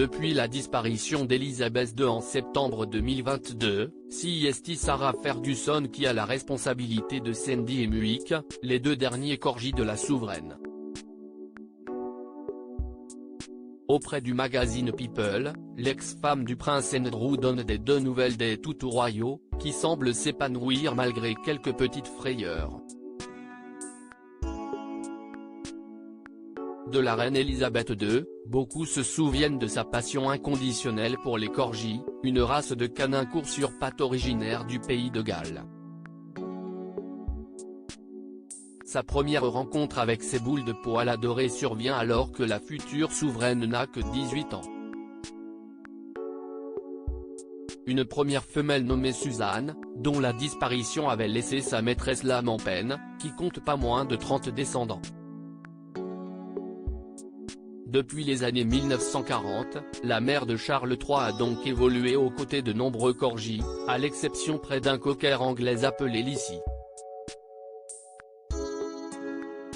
Depuis la disparition d'Elizabeth II en septembre 2022, c'est Sarah Ferguson qui a la responsabilité de Sandy et Muick, les deux derniers corgis de la souveraine. Auprès du magazine People, l'ex-femme du prince Andrew donne de nouvelles des toutous royaux, qui semblent s'épanouir malgré quelques petites frayeurs. De la reine Elisabeth II, beaucoup se souviennent de sa passion inconditionnelle pour les corgis, une race de canins courts sur pattes originaire du pays de Galles. Sa première rencontre avec ces boules de poil adorées survient alors que la future souveraine n'a que 18 ans. Une première femelle nommée Suzanne, dont la disparition avait laissé sa maîtresse l'âme en peine, qui compte pas moins de 30 descendants. Depuis les années 1940, la mère de Charles III a donc évolué aux côtés de nombreux corgis, à l'exception près d'un cocker anglais appelé Lissy.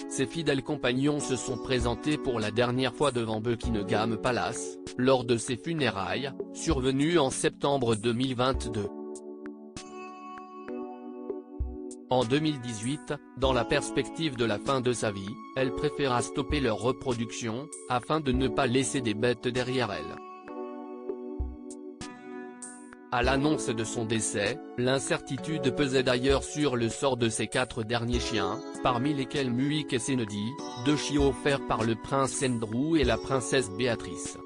Ses fidèles compagnons se sont présentés pour la dernière fois devant Buckingham Palace, lors de ses funérailles, survenues en septembre 2022. En 2018, dans la perspective de la fin de sa vie, elle préféra stopper leur reproduction, afin de ne pas laisser des bêtes derrière elle. À l'annonce de son décès, l'incertitude pesait d'ailleurs sur le sort de ses 4 derniers chiens, parmi lesquels Muick et Sandy, 2 chiots offerts par le prince Andrew et la princesse Béatrice.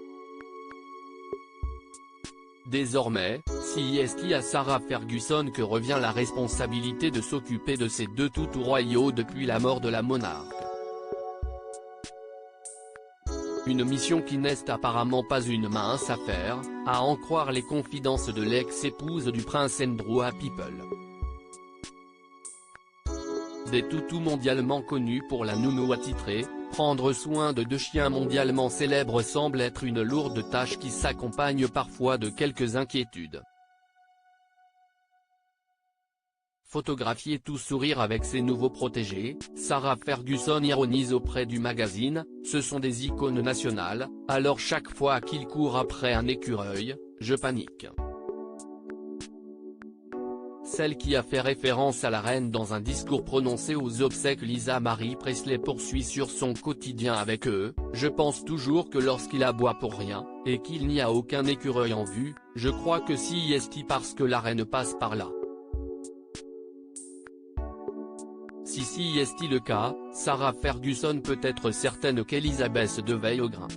Désormais, c'est à Sarah Ferguson que revient la responsabilité de s'occuper de ces 2 toutous royaux depuis la mort de la monarque. Une mission qui n'est apparemment pas une mince affaire, à en croire les confidences de l'ex-épouse du prince Andrew à People. Des toutous mondialement connus pour la nounou attitrée, prendre soin de 2 chiens mondialement célèbres semble être une lourde tâche qui s'accompagne parfois de quelques inquiétudes. Photographiée tout sourire avec ses nouveaux protégés, Sarah Ferguson ironise auprès du magazine, ce sont des icônes nationales, alors chaque fois qu'ils courent après un écureuil, je panique. Celle qui a fait référence à la reine dans un discours prononcé aux obsèques Lisa Marie Presley poursuit sur son quotidien avec eux, je pense toujours que lorsqu'il aboie pour rien, et qu'il n'y a aucun écureuil en vue, je crois que c'est parce que la reine passe par là. Si c'est le cas, Sarah Ferguson peut être certaine qu'Elizabeth II veille au grain.